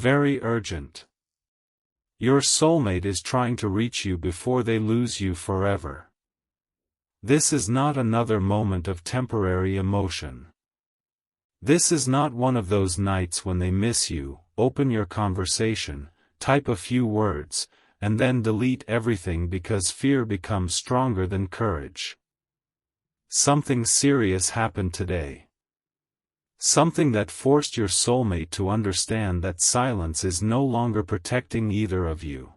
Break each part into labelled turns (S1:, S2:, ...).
S1: very urgent. Your soulmate is trying to reach you before they lose you forever. This is not another moment of temporary emotion. This is not one of those nights when they miss you, open your conversation, type a few words, and then delete everything because fear becomes stronger than courage. Something serious happened today. Something that forced your soulmate to understand that silence is no longer protecting either of you.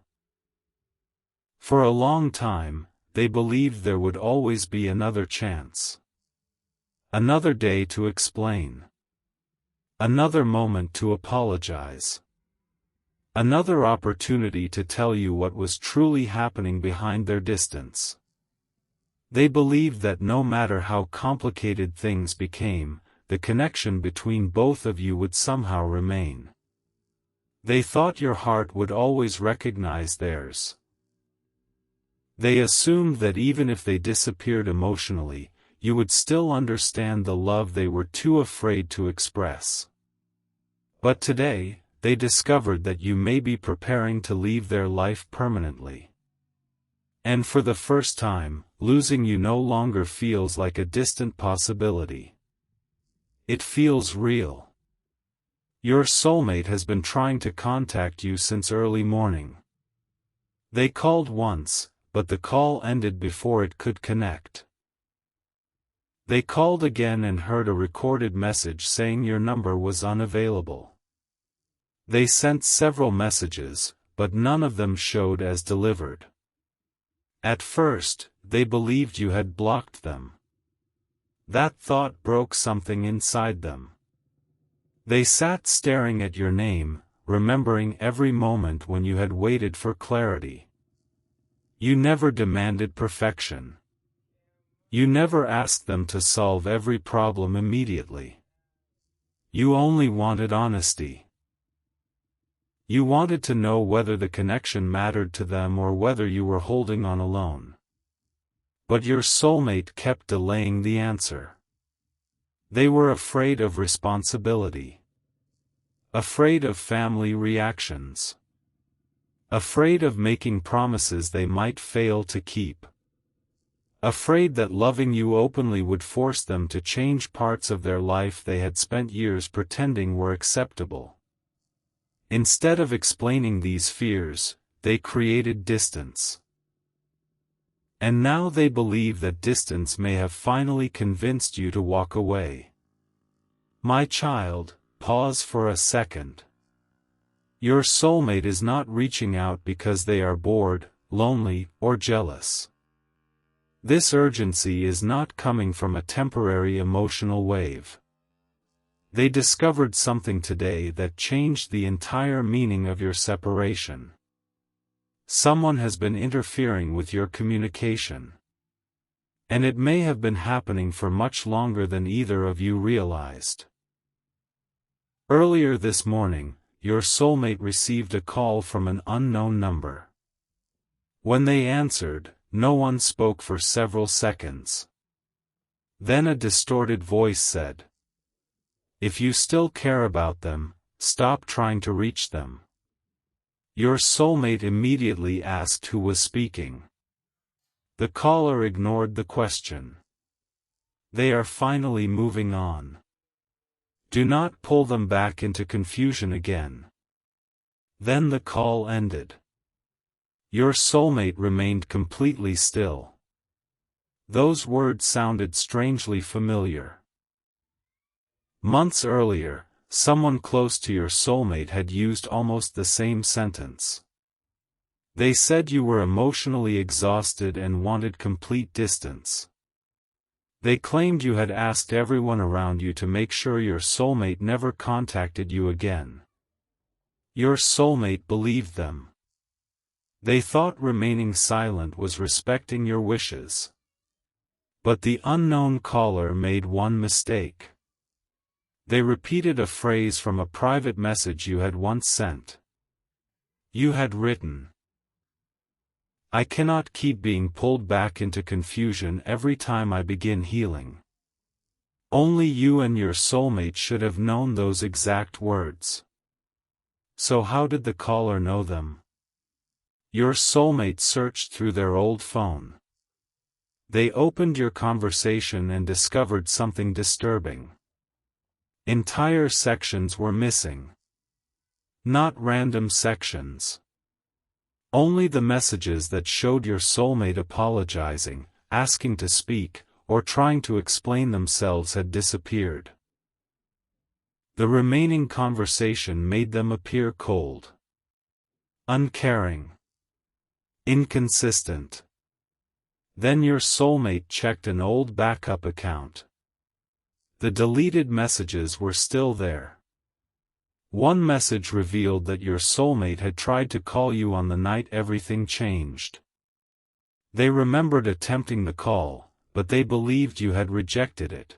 S1: For a long time, they believed there would always be another chance. Another day to explain. Another moment to apologize. Another opportunity to tell you what was truly happening behind their distance. They believed that no matter how complicated things became, the connection between both of you would somehow remain. They thought your heart would always recognize theirs. They assumed that even if they disappeared emotionally, you would still understand the love they were too afraid to express. But today, they discovered that you may be preparing to leave their life permanently. And for the first time, losing you no longer feels like a distant possibility. It feels real. Your soulmate has been trying to contact you since early morning. They called once, but the call ended before it could connect. They called again and heard a recorded message saying your number was unavailable. They sent several messages, but none of them showed as delivered. At first, they believed you had blocked them. That thought broke something inside them. They sat staring at your name, remembering every moment when you had waited for clarity. You never demanded perfection. You never asked them to solve every problem immediately. You only wanted honesty. You wanted to know whether the connection mattered to them or whether you were holding on alone. But your soulmate kept delaying the answer. They were afraid of responsibility. Afraid of family reactions. Afraid of making promises they might fail to keep. Afraid that loving you openly would force them to change parts of their life they had spent years pretending were acceptable. Instead of explaining these fears, they created distance. And now they believe that distance may have finally convinced you to walk away. My child, pause for a second. Your soulmate is not reaching out because they are bored, lonely, or jealous. This urgency is not coming from a temporary emotional wave. They discovered something today that changed the entire meaning of your separation. Someone has been interfering with your communication. And it may have been happening for much longer than either of you realized. Earlier this morning, your soulmate received a call from an unknown number. When they answered, no one spoke for several seconds. Then a distorted voice said, "If you still care about them, stop trying to reach them." Your soulmate immediately asked who was speaking. The caller ignored the question. They are finally moving on. Do not pull them back into confusion again. Then the call ended. Your soulmate remained completely still. Those words sounded strangely familiar. Months earlier, someone close to your soulmate had used almost the same sentence. They said you were emotionally exhausted and wanted complete distance. They claimed you had asked everyone around you to make sure your soulmate never contacted you again. Your soulmate believed them. They thought remaining silent was respecting your wishes. But the unknown caller made one mistake. They repeated a phrase from a private message you had once sent. You had written, "I cannot keep being pulled back into confusion every time I begin healing." Only you and your soulmate should have known those exact words. So how did the caller know them? Your soulmate searched through their old phone. They opened your conversation and discovered something disturbing. Entire sections were missing. Not random sections. Only the messages that showed your soulmate apologizing, asking to speak, or trying to explain themselves had disappeared. The remaining conversation made them appear cold, uncaring, inconsistent. Then your soulmate checked an old backup account. The deleted messages were still there. One message revealed that your soulmate had tried to call you on the night everything changed. They remembered attempting the call, but they believed you had rejected it.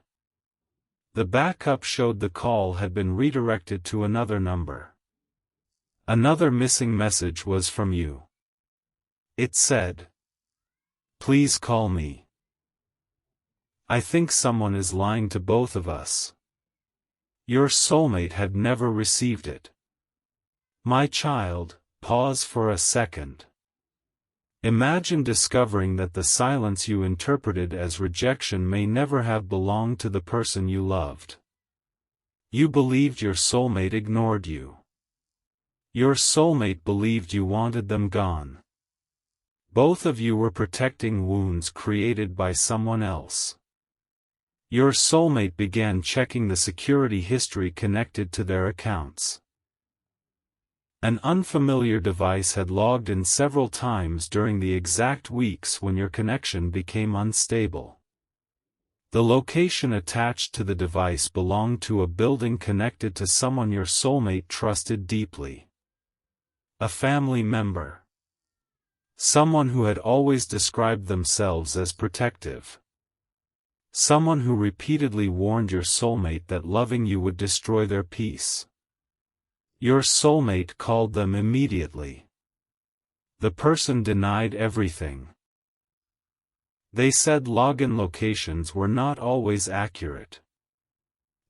S1: The backup showed the call had been redirected to another number. Another missing message was from you. It said, "Please call me. I think someone is lying to both of us." Your soulmate had never received it. My child, pause for a second. Imagine discovering that the silence you interpreted as rejection may never have belonged to the person you loved. You believed your soulmate ignored you. Your soulmate believed you wanted them gone. Both of you were protecting wounds created by someone else. Your soulmate began checking the security history connected to their accounts. An unfamiliar device had logged in several times during the exact weeks when your connection became unstable. The location attached to the device belonged to a building connected to someone your soulmate trusted deeply. A family member. Someone who had always described themselves as protective. Someone who repeatedly warned your soulmate that loving you would destroy their peace. Your soulmate called them immediately. The person denied everything. They said login locations were not always accurate.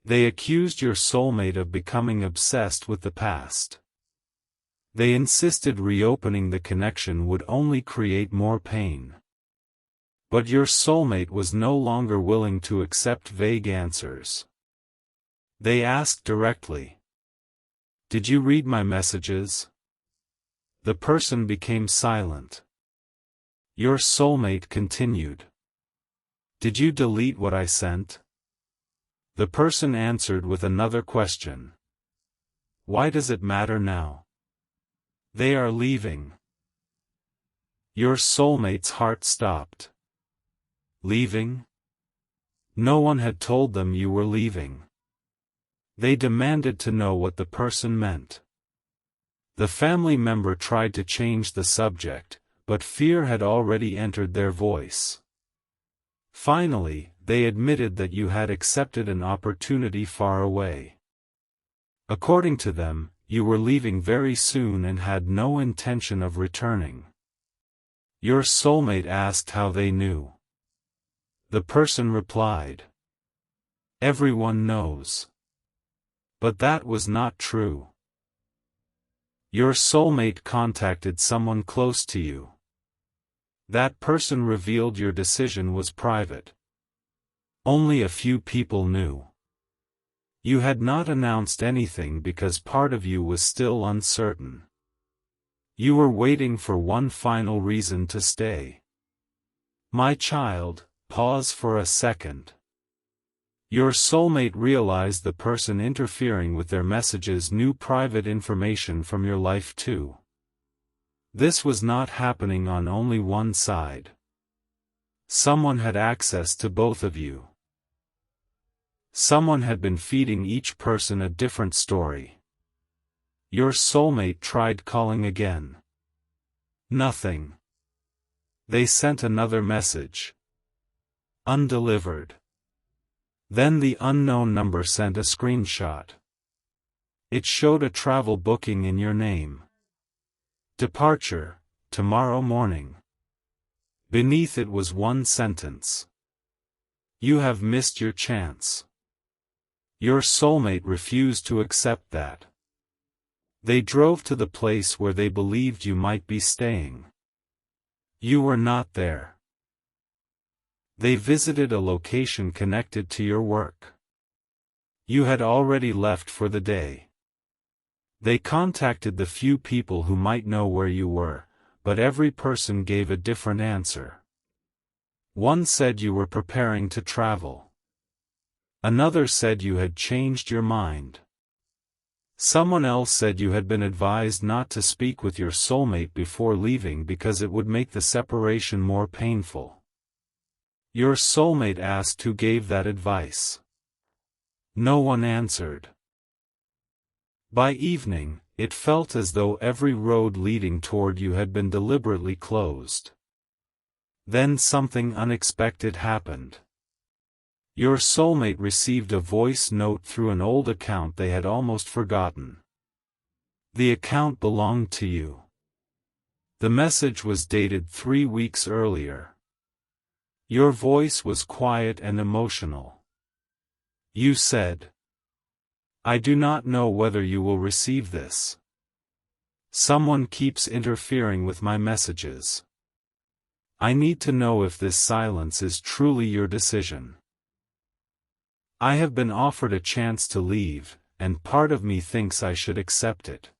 S1: They accused your soulmate of becoming obsessed with the past. They insisted reopening the connection would only create more pain. But your soulmate was no longer willing to accept vague answers. They asked directly, "Did you read my messages?" The person became silent. Your soulmate continued, "Did you delete what I sent?" The person answered with another question. "Why does it matter now?" "They are leaving." Your soulmate's heart stopped. Leaving? No one had told them you were leaving. They demanded to know what the person meant. The family member tried to change the subject, but fear had already entered their voice. Finally, they admitted that you had accepted an opportunity far away. According to them, you were leaving very soon and had no intention of returning. Your soulmate asked how they knew. The person replied, "Everyone knows." But that was not true. Your soulmate contacted someone close to you. That person revealed your decision was private. Only a few people knew. You had not announced anything because part of you was still uncertain. You were waiting for one final reason to stay. My child, pause for a second. Your soulmate realized the person interfering with their messages knew private information from your life too. This was not happening on only one side. Someone had access to both of you. Someone had been feeding each person a different story. Your soulmate tried calling again. Nothing. They sent another message. Undelivered. Then the unknown number sent a screenshot. It showed a travel booking in your name. Departure, tomorrow morning. Beneath it was one sentence. You have missed your chance. Your soulmate refused to accept that. They drove to the place where they believed you might be staying. You were not there. They visited a location connected to your work. You had already left for the day. They contacted the few people who might know where you were, but every person gave a different answer. One said you were preparing to travel. Another said you had changed your mind. Someone else said you had been advised not to speak with your soulmate before leaving because it would make the separation more painful. Your soulmate asked who gave that advice. No one answered. By evening, it felt as though every road leading toward you had been deliberately closed. Then something unexpected happened. Your soulmate received a voice note through an old account they had almost forgotten. The account belonged to you. The message was dated 3 weeks earlier. Your voice was quiet and emotional. You said, "I do not know whether you will receive this. Someone keeps interfering with my messages. I need to know if this silence is truly your decision. I have been offered a chance to leave, and part of me thinks I should accept it.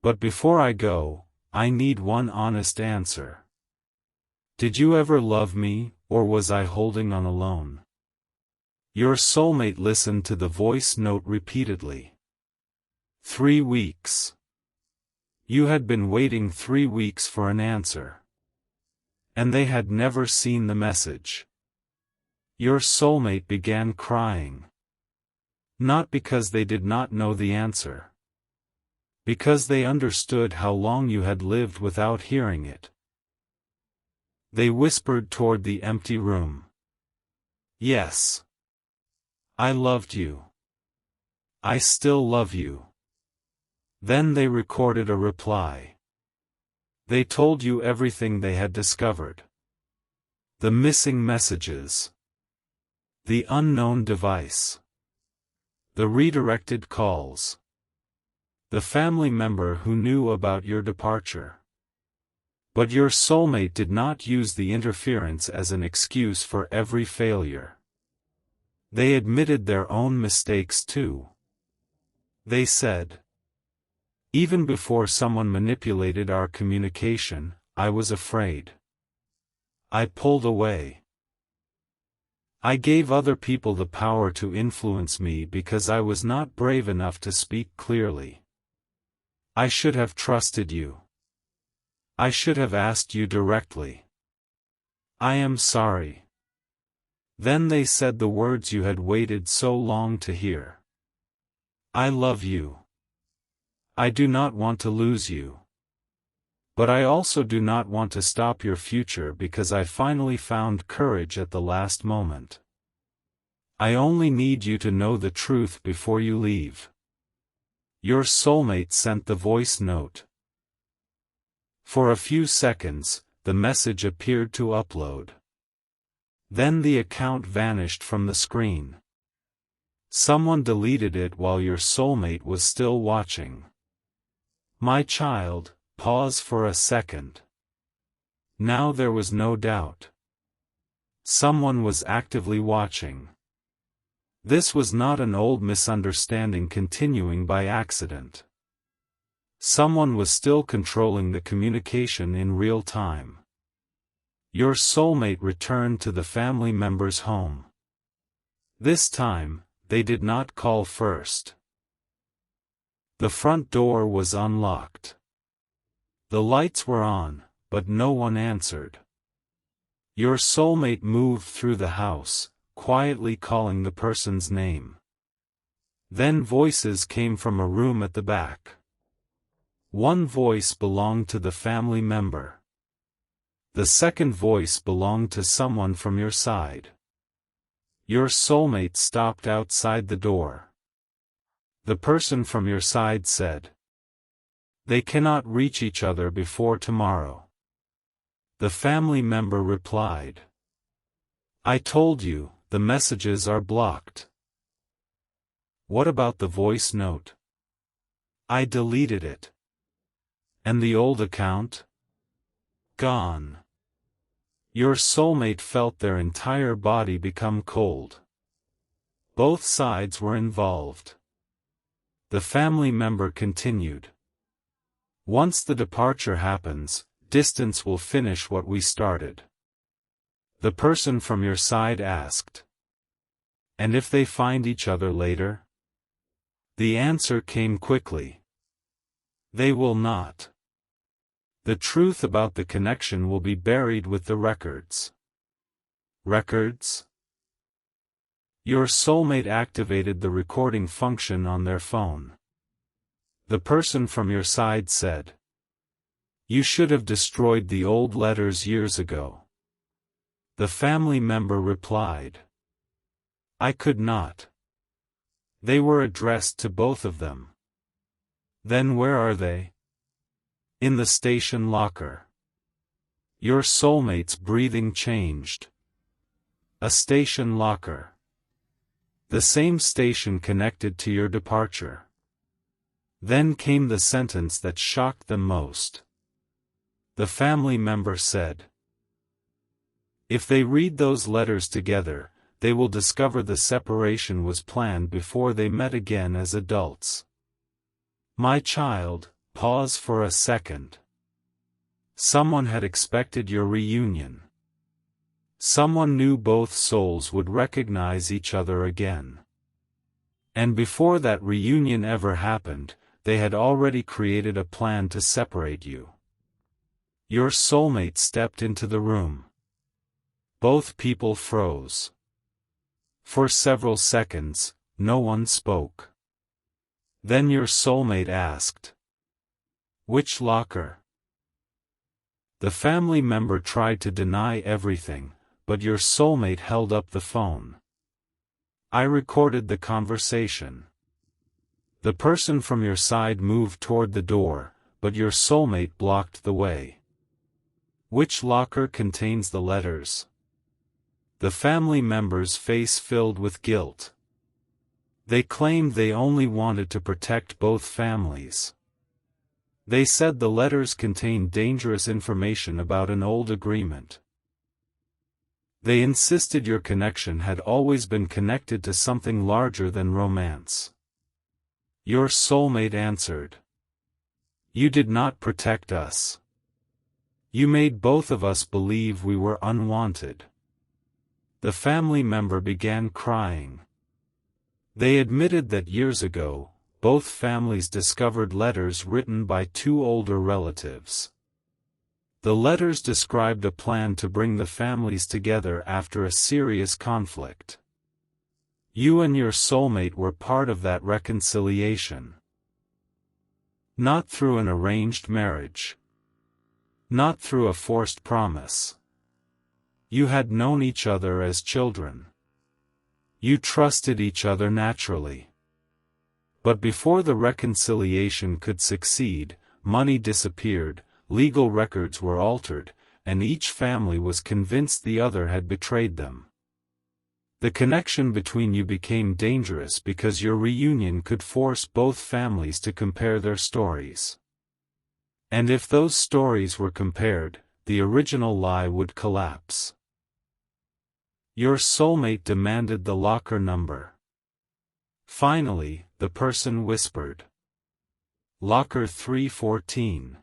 S1: But before I go, I need one honest answer. Did you ever love me, or was I holding on alone?" Your soulmate listened to the voice note repeatedly. 3 weeks. You had been waiting 3 weeks for an answer. And they had never seen the message. Your soulmate began crying. Not because they did not know the answer. Because they understood how long you had lived without hearing it. They whispered toward the empty room. "Yes. I loved you. I still love you." Then they recorded a reply. They told you everything they had discovered. The missing messages. The unknown device. The redirected calls. The family member who knew about your departure. But your soulmate did not use the interference as an excuse for every failure. They admitted their own mistakes too. They said, "Even before someone manipulated our communication, I was afraid. I pulled away. I gave other people the power to influence me because I was not brave enough to speak clearly. I should have trusted you. I should have asked you directly. I am sorry." Then they said the words you had waited so long to hear. "I love you. I do not want to lose you. But I also do not want to stop your future because I finally found courage at the last moment. I only need you to know the truth before you leave." Your soulmate sent the voice note. For a few seconds, the message appeared to upload. Then the account vanished from the screen. Someone deleted it while your soulmate was still watching. My child, pause for a second. Now there was no doubt. Someone was actively watching. This was not an old misunderstanding continuing by accident. Someone was still controlling the communication in real time. Your soulmate returned to the family member's home. This time, they did not call first. The front door was unlocked. The lights were on, but no one answered. Your soulmate moved through the house, quietly calling the person's name. Then voices came from a room at the back. One voice belonged to the family member. The second voice belonged to someone from your side. Your soulmate stopped outside the door. The person from your side said, "They cannot reach each other before tomorrow." The family member replied, "I told you, the messages are blocked." What about the voice note? I deleted it. And the old account? Gone. Your soulmate felt their entire body become cold. Both sides were involved. The family member continued. Once the departure happens, distance will finish what we started. The person from your side asked. And if they find each other later? The answer came quickly. They will not. The truth about the connection will be buried with the records. Records? Your soulmate activated the recording function on their phone. The person from your side said. You should have destroyed the old letters years ago. The family member replied. I could not. They were addressed to both of them. Then where are they? In the station locker. Your soulmate's breathing changed. A station locker. The same station connected to your departure. Then came the sentence that shocked them most. The family member said. If they read those letters together, they will discover the separation was planned before they met again as adults. My child, pause for a second. Someone had expected your reunion. Someone knew both souls would recognize each other again. And before that reunion ever happened, they had already created a plan to separate you. Your soulmate stepped into the room. Both people froze. For several seconds, no one spoke. Then your soulmate asked. Which locker? The family member tried to deny everything, but your soulmate held up the phone. I recorded the conversation. The person from your side moved toward the door, but your soulmate blocked the way. Which locker contains the letters? The family member's face filled with guilt. They claimed they only wanted to protect both families. They said the letters contained dangerous information about an old agreement. They insisted your connection had always been connected to something larger than romance. Your soulmate answered. You did not protect us. You made both of us believe we were unwanted. The family member began crying. They admitted that years ago, both families discovered letters written by two older relatives. The letters described a plan to bring the families together after a serious conflict. You and your soulmate were part of that reconciliation. Not through an arranged marriage. Not through a forced promise. You had known each other as children. You trusted each other naturally. But before the reconciliation could succeed, money disappeared, legal records were altered, and each family was convinced the other had betrayed them. The connection between you became dangerous because your reunion could force both families to compare their stories. And if those stories were compared, the original lie would collapse. Your soulmate demanded the locker number. Finally, the person whispered. Locker 314.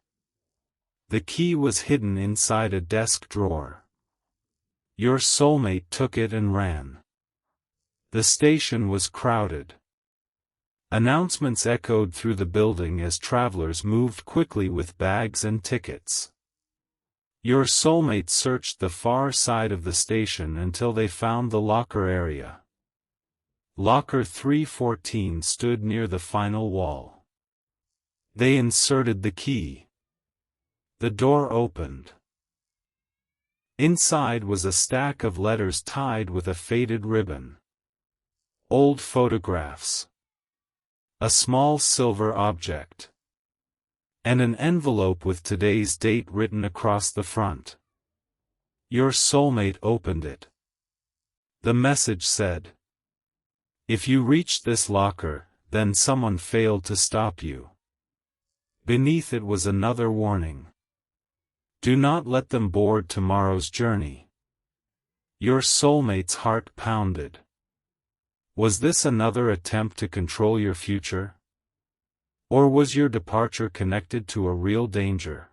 S1: The key was hidden inside a desk drawer. Your soulmate took it and ran. The station was crowded. Announcements echoed through the building as travelers moved quickly with bags and tickets. Your soulmate searched the far side of the station until they found the locker area. Locker 314 stood near the final wall. They inserted the key. The door opened. Inside was a stack of letters tied with a faded ribbon. Old photographs. A small silver object. And an envelope with today's date written across the front. Your soulmate opened it. The message said, if you reach this locker, then someone failed to stop you. Beneath it was another warning. Do not let them board tomorrow's journey. Your soulmate's heart pounded. Was this another attempt to control your future? Or was your departure connected to a real danger?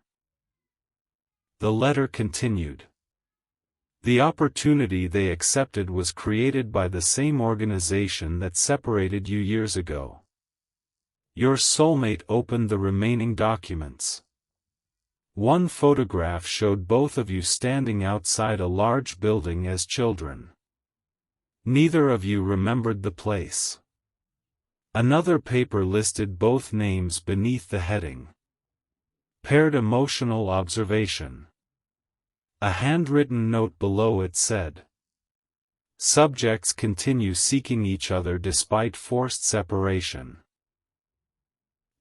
S1: The letter continued. The opportunity they accepted was created by the same organization that separated you years ago. Your soulmate opened the remaining documents. One photograph showed both of you standing outside a large building as children. Neither of you remembered the place. Another paper listed both names beneath the heading. Paired emotional observation. A handwritten note below it said, subjects continue seeking each other despite forced separation.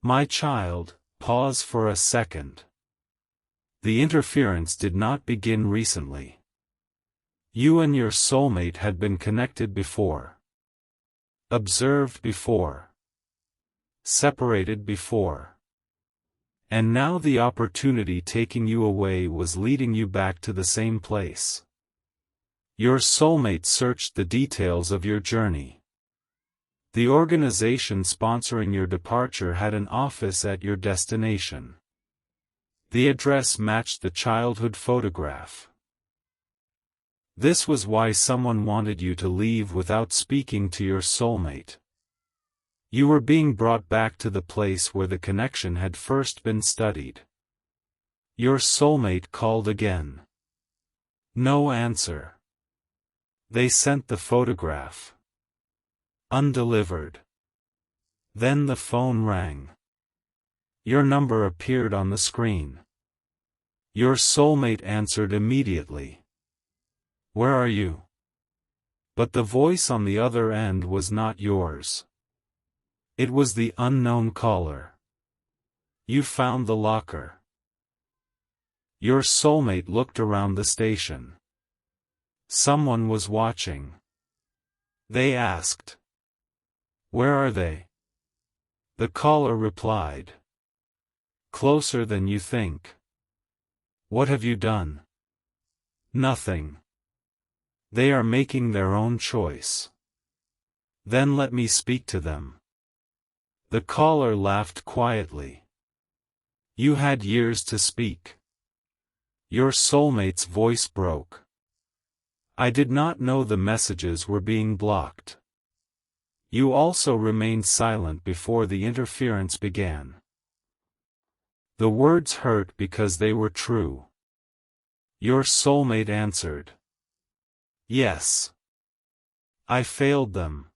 S1: My child, pause for a second. The interference did not begin recently. You and your soulmate had been connected before. Observed before. Separated before. And now the opportunity taking you away was leading you back to the same place. Your soulmate searched the details of your journey. The organization sponsoring your departure had an office at your destination. The address matched the childhood photograph. This was why someone wanted you to leave without speaking to your soulmate. You were being brought back to the place where the connection had first been studied. Your soulmate called again. No answer. They sent the photograph. Undelivered. Then the phone rang. Your number appeared on the screen. Your soulmate answered immediately. Where are you? But the voice on the other end was not yours. It was the unknown caller. You found the locker. Your soulmate looked around the station. Someone was watching. They asked, where are they? The caller replied, closer than you think. What have you done? Nothing. They are making their own choice. Then let me speak to them. The caller laughed quietly. You had years to speak. Your soulmate's voice broke. I did not know the messages were being blocked. You also remained silent before the interference began. The words hurt because they were true. Your soulmate answered. Yes. I failed them.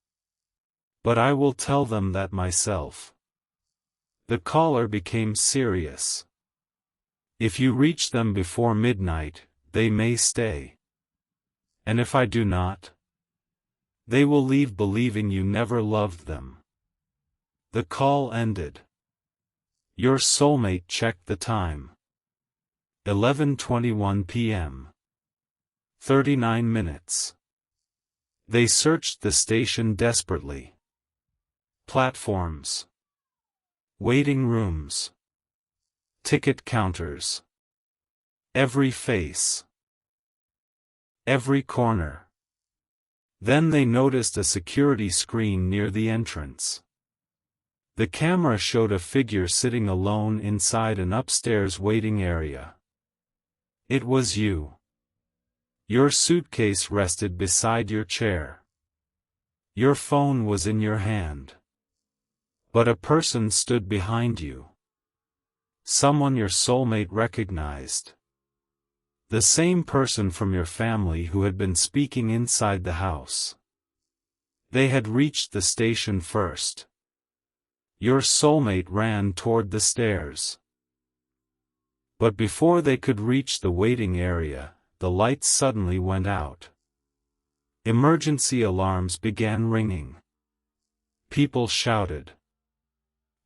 S1: But I will tell them that myself. The caller became serious. If you reach them before midnight, they may stay. And if I do not, they will leave believing you never loved them. The call ended. Your soulmate checked the time. 11:21 p.m. 39 minutes. They searched the station desperately. Platforms. Waiting rooms. Ticket counters. Every face. Every corner. Then they noticed a security screen near the entrance. The camera showed a figure sitting alone inside an upstairs waiting area. It was you. Your suitcase rested beside your chair. Your phone was in your hand. But a person stood behind you. Someone your soulmate recognized. The same person from your family who had been speaking inside the house. They had reached the station first. Your soulmate ran toward the stairs. But before they could reach the waiting area, the lights suddenly went out. Emergency alarms began ringing. People shouted.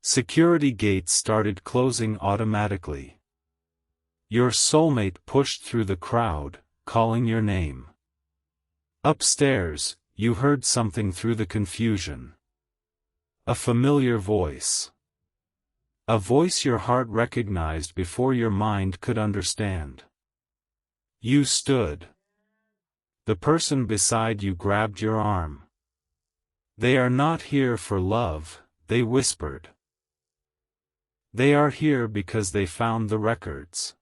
S1: Security gates started closing automatically. Your soulmate pushed through the crowd, calling your name. Upstairs, you heard something through the confusion. A familiar voice. A voice your heart recognized before your mind could understand. You stood. The person beside you grabbed your arm. They are not here for love, they whispered. They are here because they found the records.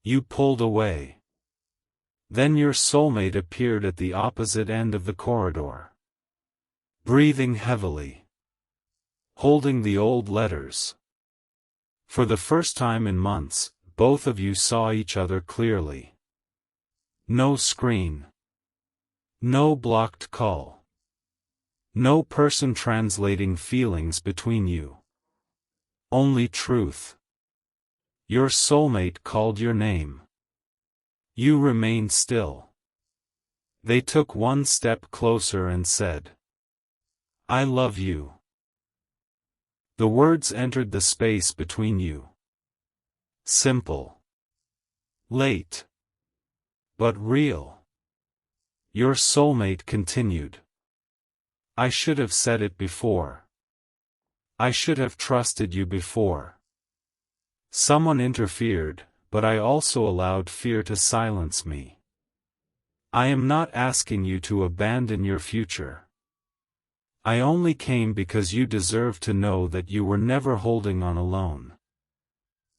S1: You pulled away. Then your soulmate appeared at the opposite end of the corridor. Breathing heavily. Holding the old letters. For the first time in months, both of you saw each other clearly. No screen. No blocked call. No person translating feelings between you. Only truth. Your soulmate called your name. You remained still. They took one step closer and said, "I love you." The words entered the space between you. Simple. Late. But real. Your soulmate continued. "I should have said it before. I should have trusted you before. Someone interfered, but I also allowed fear to silence me. I am not asking you to abandon your future. I only came because you deserve to know that you were never holding on alone."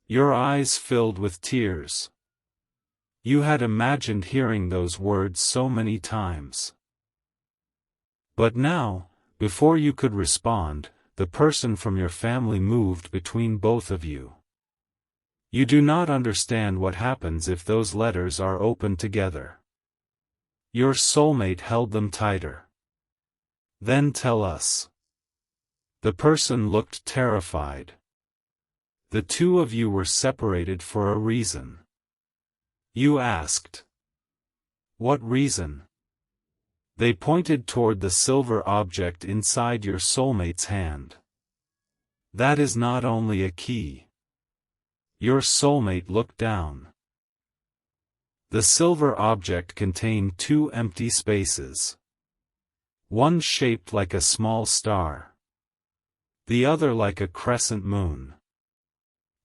S1: Your eyes filled with tears. You had imagined hearing those words so many times. But now, before you could respond, the person from your family moved between both of you. You do not understand what happens if those letters are opened together. Your soulmate held them tighter. "Then tell us." The person looked terrified. "The two of you were separated for a reason." You asked. "What reason?" They pointed toward the silver object inside your soulmate's hand. "That is not only a key." Your soulmate looked down. The silver object contained two empty spaces. One shaped like a small star. The other like a crescent moon.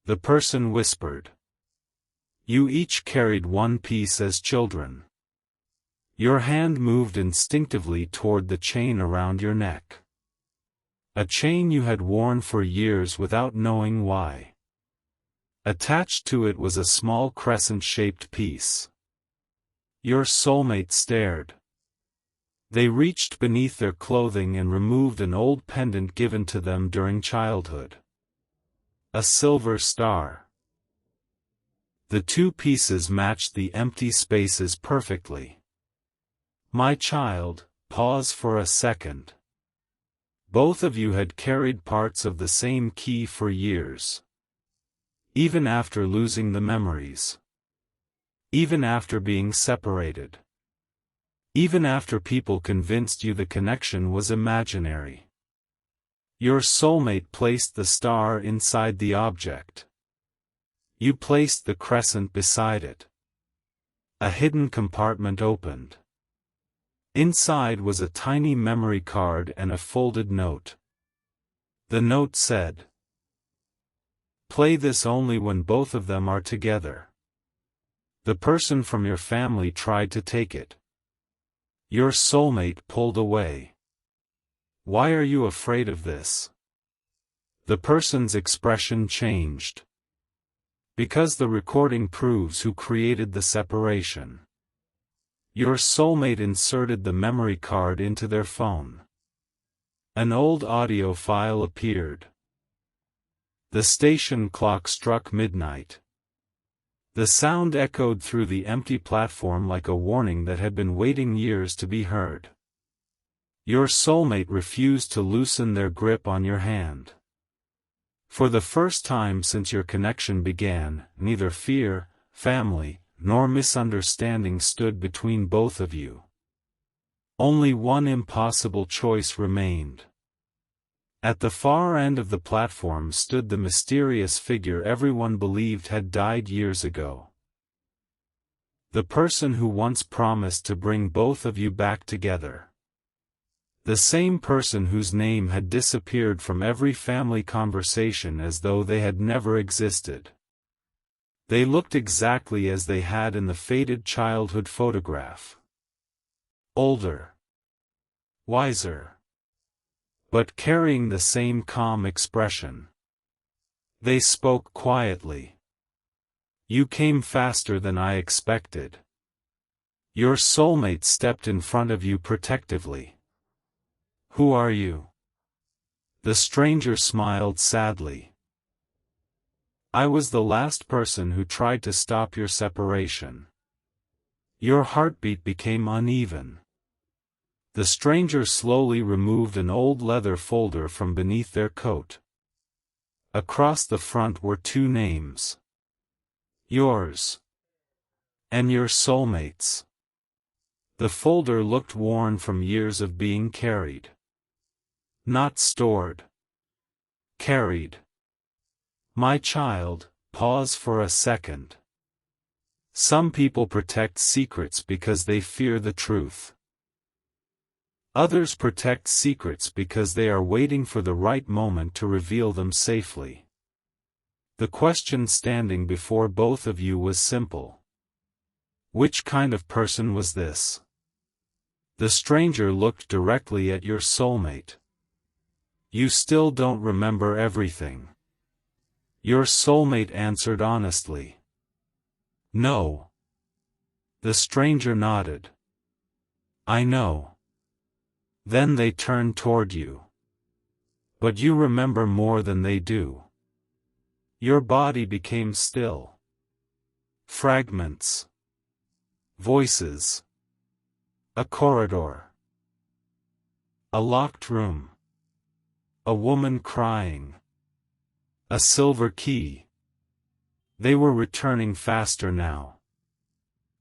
S1: The person whispered. "You each carried one piece as children." Your hand moved instinctively toward the chain around your neck. A chain you had worn for years without knowing why. Attached to it was a small crescent-shaped piece. Your soulmate stared. They reached beneath their clothing and removed an old pendant given to them during childhood. A silver star. The two pieces matched the empty spaces perfectly. "My child, pause for a second. Both of you had carried parts of the same key for years. Even after losing the memories. Even after being separated. Even after people convinced you the connection was imaginary. Your soulmate placed the star inside the object. You placed the crescent beside it. A hidden compartment opened. Inside was a tiny memory card and a folded note. The note said, "Play this only when both of them are together." The person from your family tried to take it. Your soulmate pulled away. "Why are you afraid of this?" The person's expression changed. "Because the recording proves who created the separation." Your soulmate inserted the memory card into their phone. An old audio file appeared. The station clock struck midnight. The sound echoed through the empty platform like a warning that had been waiting years to be heard. Your soulmate refused to loosen their grip on your hand. For the first time since your connection began, neither fear, family, nor misunderstanding stood between both of you. Only one impossible choice remained. At the far end of the platform stood the mysterious figure everyone believed had died years ago. The person who once promised to bring both of you back together. The same person whose name had disappeared from every family conversation as though they had never existed. They looked exactly as they had in the faded childhood photograph. Older. Wiser. But carrying the same calm expression. They spoke quietly. You came faster than I expected. Your soulmate stepped in front of you protectively. Who are you? The stranger smiled sadly. I was the last person who tried to stop your separation. Your heartbeat became uneven. The stranger slowly removed an old leather folder from beneath their coat. Across the front were two names. Yours. And your soulmate's. The folder looked worn from years of being carried. Not stored. Carried. My child, pause for a second. Some people protect secrets because they fear the truth. Others protect secrets because they are waiting for the right moment to reveal them safely. The question standing before both of you was simple. Which kind of person was this? The stranger looked directly at your soulmate. You still don't remember everything. Your soulmate answered honestly. No. The stranger nodded. I know. Then they turned toward you. But you remember more than they do. Your body became still. Fragments. Voices. A corridor. A locked room. A woman crying. A silver key. They were returning faster now.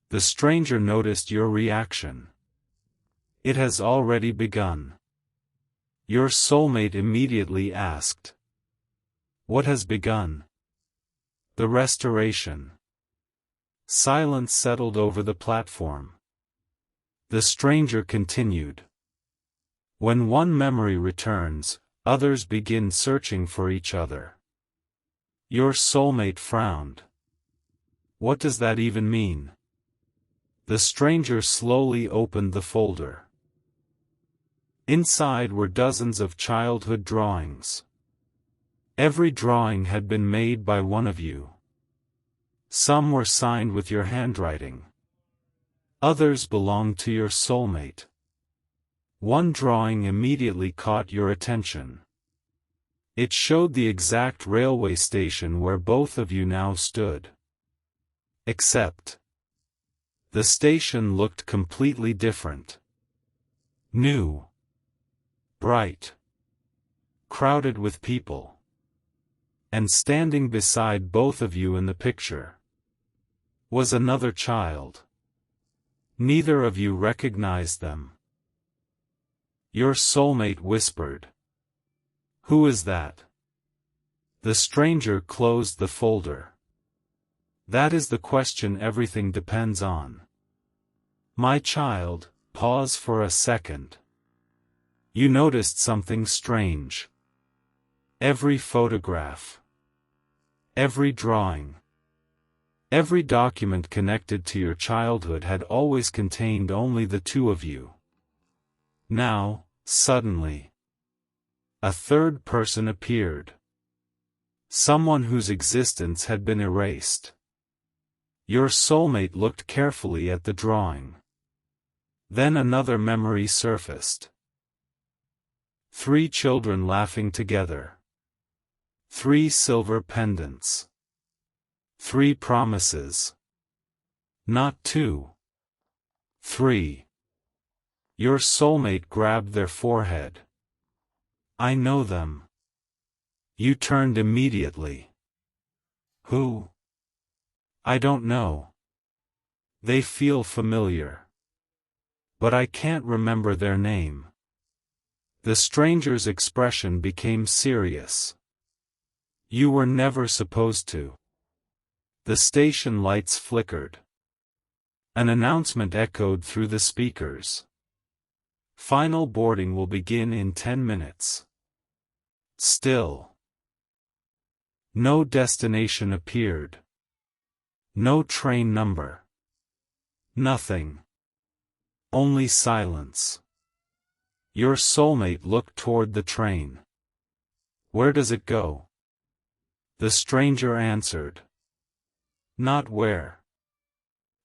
S1: The stranger noticed your reaction. It has already begun. Your soulmate immediately asked. What has begun? The restoration. Silence settled over the platform. The stranger continued. When one memory returns, others begin searching for each other. Your soulmate frowned. What does that even mean? The stranger slowly opened the folder. Inside were dozens of childhood drawings. Every drawing had been made by one of you. Some were signed with your handwriting. Others belonged to your soulmate. One drawing immediately caught your attention. It showed the exact railway station where both of you now stood. Except, the station looked completely different. New. Bright. Crowded with people. And standing beside both of you in the picture was another child. Neither of you recognized them. Your soulmate whispered. Who is that? The stranger closed the folder. That is the question everything depends on. My child, pause for a second. You noticed something strange. Every photograph. Every drawing. Every document connected to your childhood had always contained only the two of you. Now, suddenly, a third person appeared. Someone whose existence had been erased. Your soulmate looked carefully at the drawing. Then another memory surfaced. 3 children laughing together. 3 silver pendants. 3 promises. Not 2. 3. Your soulmate grabbed their forehead. I know them. You turned immediately. Who? I don't know. They feel familiar. But I can't remember their name. The stranger's expression became serious. You were never supposed to. The station lights flickered. An announcement echoed through the speakers. Final boarding will begin in 10 minutes. Still. No destination appeared. No train number. Nothing. Only silence. Your soulmate looked toward the train. Where does it go? The stranger answered. Not where.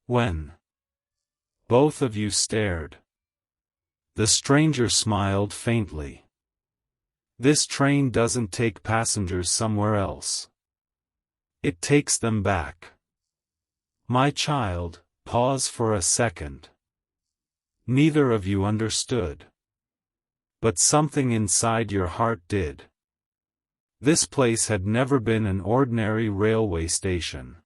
S1: When. Both of you stared. The stranger smiled faintly. This train doesn't take passengers somewhere else. It takes them back. My child, pause for a second. Neither of you understood. But something inside your heart did. This place had never been an ordinary railway station.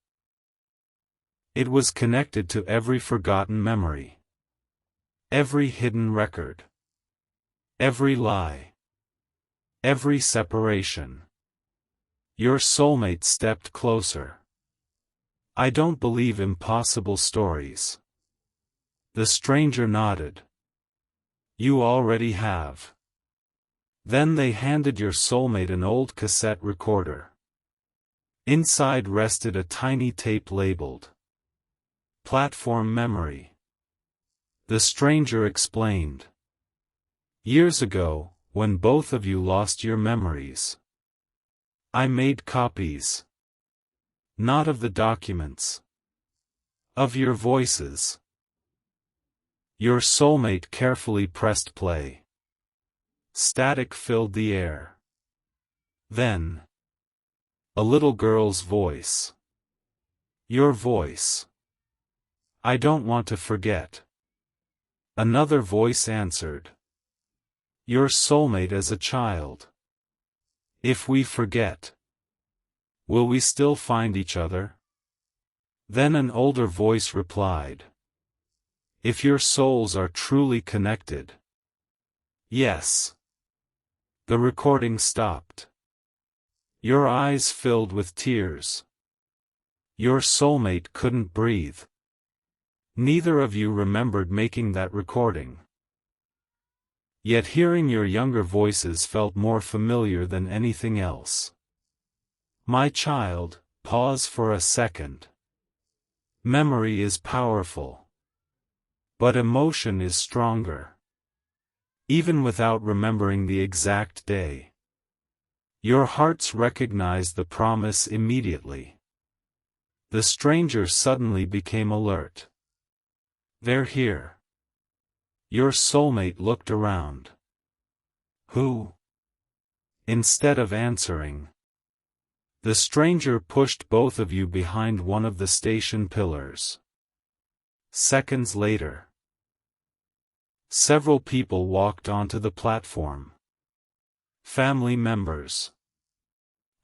S1: It was connected to every forgotten memory. Every hidden record. Every lie. Every separation. Your soulmate stepped closer. I don't believe impossible stories. The stranger nodded. You already have. Then they handed your soulmate an old cassette recorder. Inside rested a tiny tape labeled Platform Memory. The stranger explained. Years ago, when both of you lost your memories, I made copies. Not of the documents. Of your voices. Your soulmate carefully pressed play. Static filled the air. Then, a little girl's voice. Your voice. I don't want to forget. Another voice answered. Your soulmate as a child. If we forget, will we still find each other? Then an older voice replied. If your souls are truly connected. Yes. The recording stopped. Your eyes filled with tears. Your soulmate couldn't breathe. Neither of you remembered making that recording. Yet hearing your younger voices felt more familiar than anything else. My child, pause for a second. Memory is powerful. But emotion is stronger. Even without remembering the exact day. Your hearts recognize the promise immediately. The stranger suddenly became alert. They're here. Your soulmate looked around. Who? Instead of answering, the stranger pushed both of you behind one of the station pillars. Seconds later, several people walked onto the platform. Family members.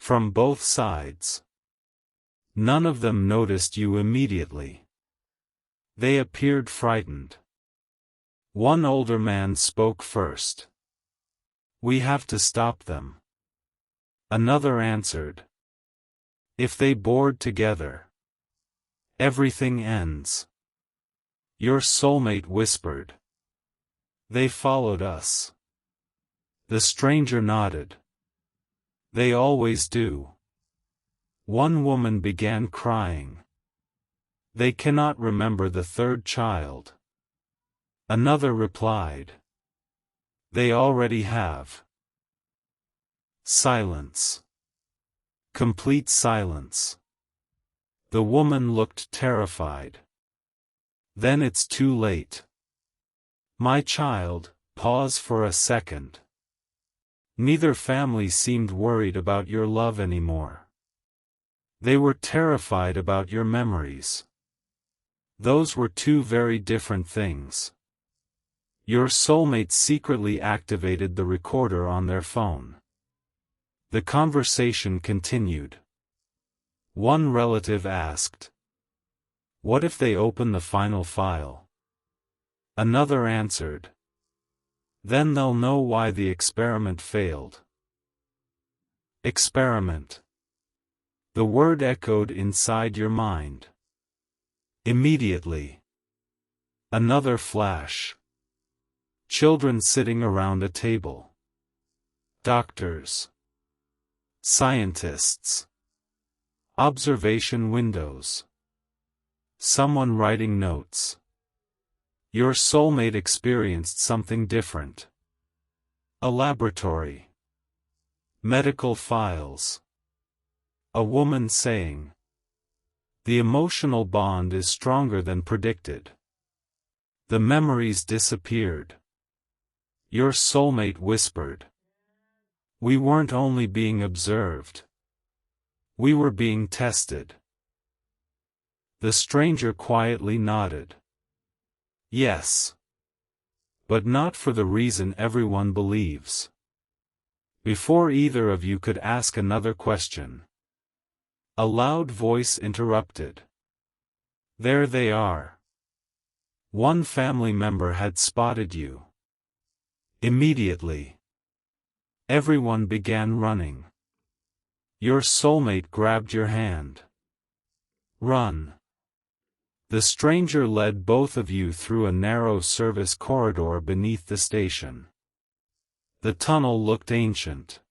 S1: From both sides. None of them noticed you immediately. They appeared frightened. One older man spoke first. We have to stop them. Another answered. If they board together, everything ends. Your soulmate whispered. They followed us. The stranger nodded. They always do. One woman began crying. They cannot remember the third child. Another replied. They already have. Silence. Complete silence. The woman looked terrified. Then it's too late. My child, pause for a second. Neither family seemed worried about your love anymore. They were terrified about your memories. Those were two very different things. Your soulmate secretly activated the recorder on their phone. The conversation continued. One relative asked, what if they open the final file? Another answered, then they'll know why the experiment failed. Experiment. The word echoed inside your mind. Immediately. Another flash. Children sitting around a table. Doctors. Scientists. Observation windows. Someone writing notes. Your soulmate experienced something different. A laboratory. Medical files. A woman saying, "The emotional bond is stronger than predicted." The memories disappeared. Your soulmate whispered, "We weren't only being observed. We were being tested." The stranger quietly nodded. Yes. But not for the reason everyone believes. Before either of you could ask another question, a loud voice interrupted. There they are. One family member had spotted you. Immediately, everyone began running. Your soulmate grabbed your hand. Run. The stranger led both of you through a narrow service corridor beneath the station. The tunnel looked ancient.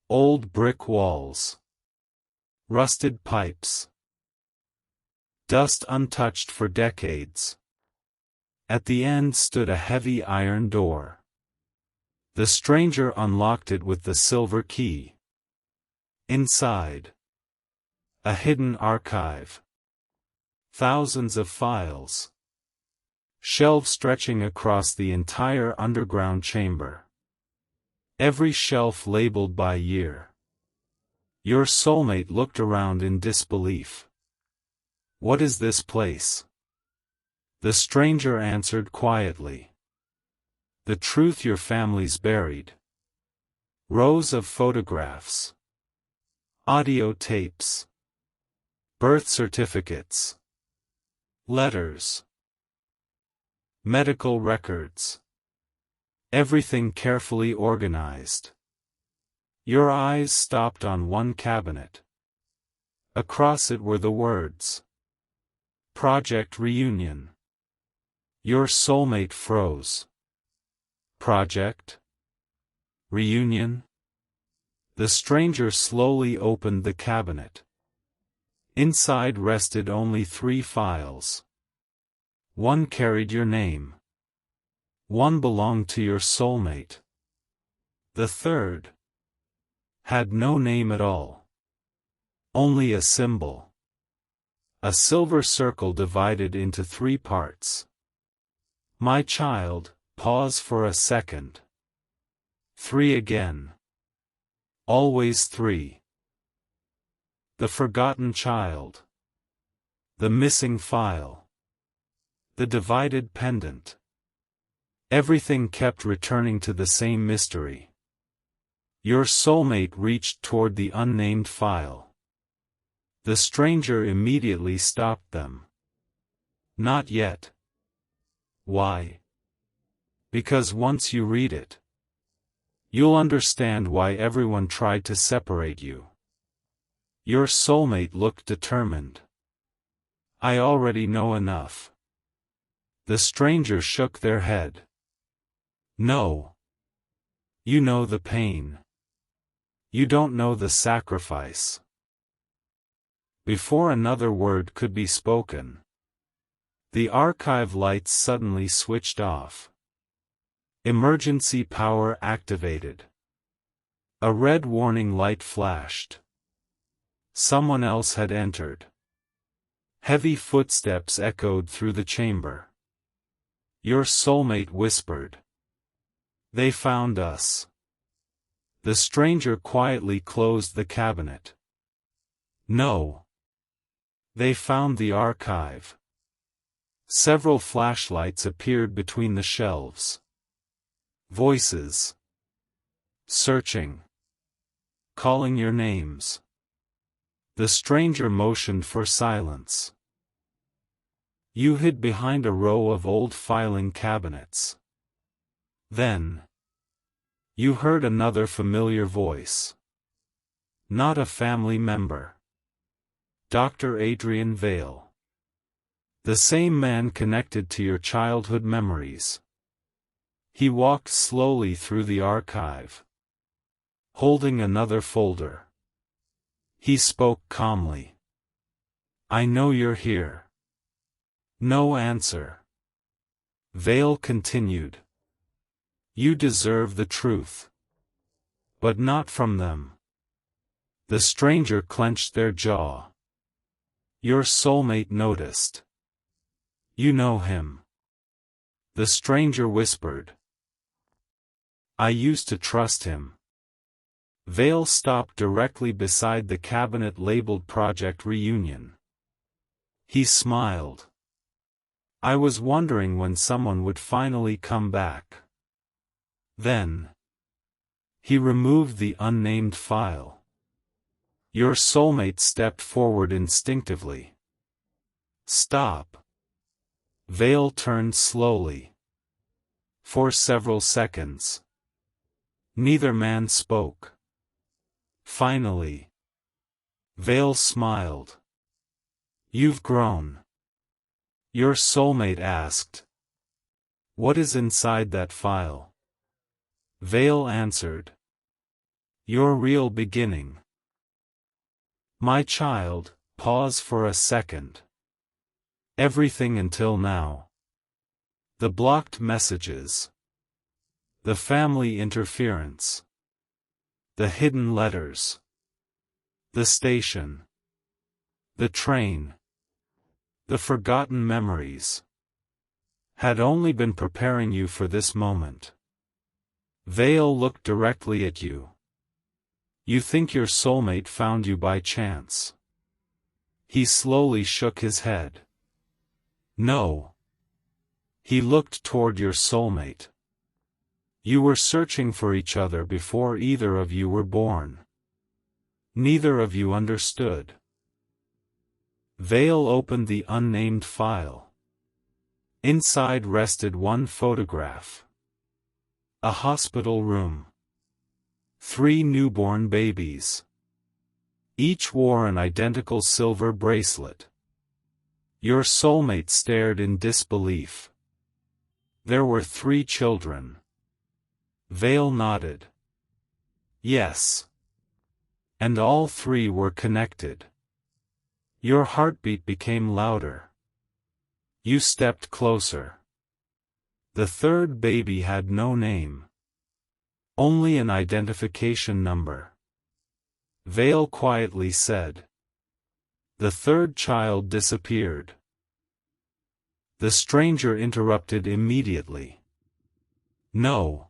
S1: Old brick walls. Rusted pipes. Dust untouched for decades. At the end stood a heavy iron door. The stranger unlocked it with the silver key. Inside, a hidden archive. Thousands of files. Shelves stretching across the entire underground chamber. Every shelf labeled by year. Your soulmate looked around in disbelief. What is this place? The stranger answered quietly. The truth your family's buried. Rows of photographs. Audio tapes. Birth certificates. Letters. Medical records. Everything carefully organized. Your eyes stopped on one cabinet. Across it were the words, Project Reunion. Your soulmate froze. Project? Reunion? The stranger slowly opened the cabinet. Inside rested only 3 files. One carried your name. One belonged to your soulmate. The third had no name at all. Only a symbol. A silver circle divided into 3 parts. My child, pause for a second. 3 again. Always 3. The forgotten child. The missing file. The divided pendant. Everything kept returning to the same mystery. Your soulmate reached toward the unnamed file. The stranger immediately stopped them. Not yet. Why? Because once you read it, you'll understand why everyone tried to separate you. Your soulmate looked determined. I already know enough. The stranger shook their head. No. You know the pain. You don't know the sacrifice. Before another word could be spoken, the archive lights suddenly switched off. Emergency power activated. A red warning light flashed. Someone else had entered. Heavy footsteps echoed through the chamber. Your soulmate whispered. They found us. The stranger quietly closed the cabinet. No. They found the archive. Several flashlights appeared between the shelves. Voices. Searching. Calling your names. The stranger motioned for silence. You hid behind a row of old filing cabinets. Then, you heard another familiar voice. Not a family member. Dr. Adrian Vale. The same man connected to your childhood memories. He walked slowly through the archive, holding another folder. He spoke calmly. I know you're here. No answer. Vale continued. You deserve the truth. But not from them. The stranger clenched their jaw. Your soulmate noticed. You know him. The stranger whispered. I used to trust him. Vale stopped directly beside the cabinet labeled Project Reunion. He smiled. I was wondering when someone would finally come back. Then he removed the unnamed file. Your soulmate stepped forward instinctively. Stop. Vale turned slowly. For several seconds, neither man spoke. Finally, Vale smiled. You've grown. Your soulmate asked. What is inside that file? Vale answered. Your real beginning. My child, pause for a second. Everything until now. The blocked messages. The family interference. The hidden letters. The station. The train. The forgotten memories. Had only been preparing you for this moment. Vale looked directly at you. You think your soulmate found you by chance. He slowly shook his head. No. He looked toward your soulmate. You were searching for each other before either of you were born. Neither of you understood. Vale opened the unnamed file. Inside rested one photograph. A hospital room. 3 newborn babies. Each wore an identical silver bracelet. Your soulmate stared in disbelief. There were 3 children. Vale nodded. Yes. And all 3 were connected. Your heartbeat became louder. You stepped closer. The 3rd baby had no name. Only an identification number. Vale quietly said. The 3rd child disappeared. The stranger interrupted immediately. No.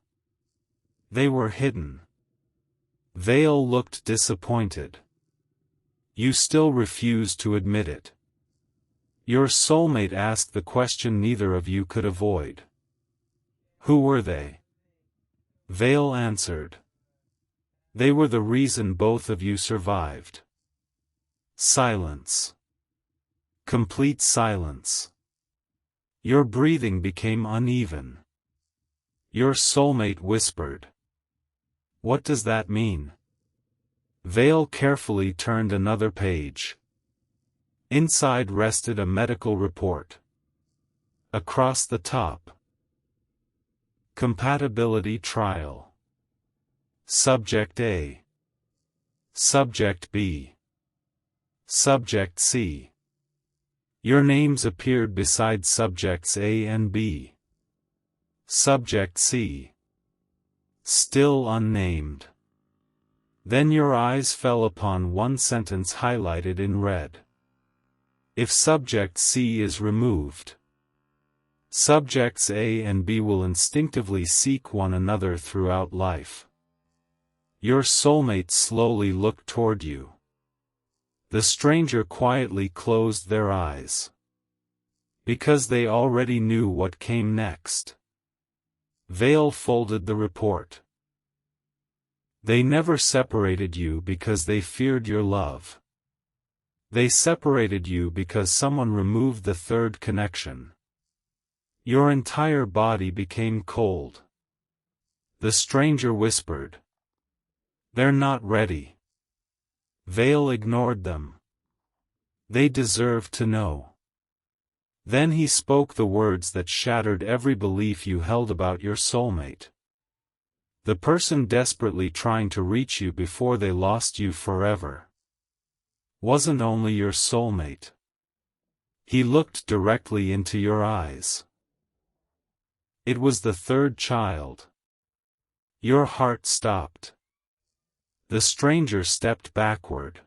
S1: They were hidden. Vale looked disappointed. You still refuse to admit it. Your soulmate asked the question neither of you could avoid. Who were they? Vale answered. They were the reason both of you survived. Silence. Complete silence. Your breathing became uneven. Your soulmate whispered. What does that mean? Vale carefully turned another page. Inside rested a medical report. Across the top. Compatibility trial. Subject A. Subject B. Subject C. Your names appeared beside subjects A and B. Subject C. Still unnamed. Then your eyes fell upon one sentence highlighted in red. If subject C is removed, subjects A and B will instinctively seek one another throughout life. Your soulmate slowly looked toward you. The stranger quietly closed their eyes. Because they already knew what came next. Vale folded the report. They never separated you because they feared your love. They separated you because someone removed the 3rd connection. Your entire body became cold. The stranger whispered. They're not ready. Vale ignored them. They deserve to know. Then he spoke the words that shattered every belief you held about your soulmate. The person desperately trying to reach you before they lost you forever wasn't only your soulmate. He looked directly into your eyes. It was the third child. Your heart stopped. The stranger stepped backward.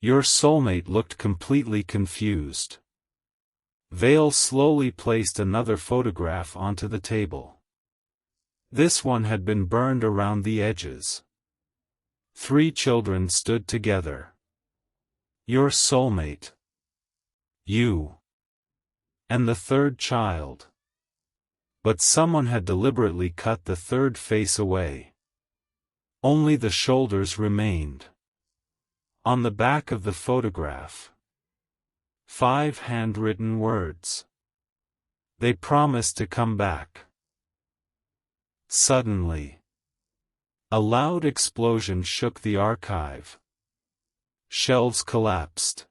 S1: Your soulmate looked completely confused. Vale slowly placed another photograph onto the table. This one had been burned around the edges. 3 children stood together. Your soulmate. You. And the third child. But someone had deliberately cut the third face away. Only the shoulders remained. On the back of the photograph, 5 handwritten words. They promised to come back. Suddenly, a loud explosion shook the archive. Shelves collapsed.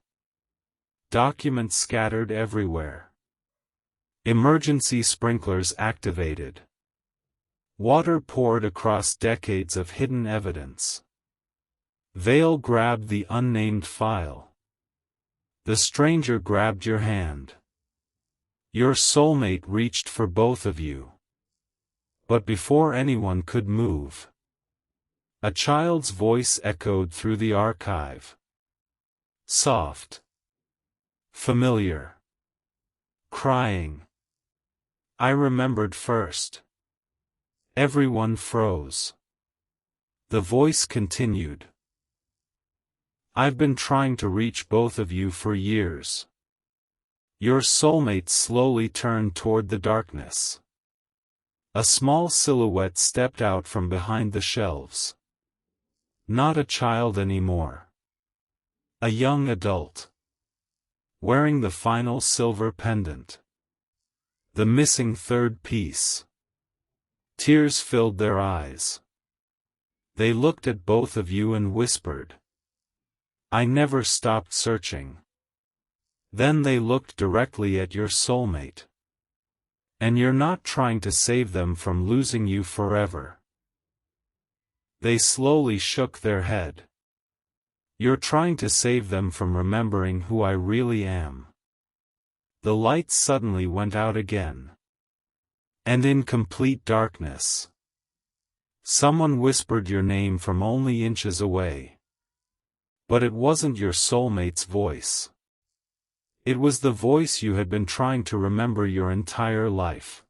S1: Documents scattered everywhere. Emergency sprinklers activated. Water poured across decades of hidden evidence. Vale grabbed the unnamed file. The stranger grabbed your hand. Your soulmate reached for both of you. But before anyone could move, a child's voice echoed through the archive. Soft. Familiar. Crying. I remembered first. Everyone froze. The voice continued. I've been trying to reach both of you for years. Your soulmate slowly turned toward the darkness. A small silhouette stepped out from behind the shelves. Not a child anymore. A young adult. Wearing the final silver pendant. The missing third piece. Tears filled their eyes. They looked at both of you and whispered, I never stopped searching. Then they looked directly at your soulmate. And you're not trying to save them from losing you forever. They slowly shook their head. You're trying to save them from remembering who I really am. The lights suddenly went out again. And in complete darkness, someone whispered your name from only inches away. But it wasn't your soulmate's voice. It was the voice you had been trying to remember your entire life.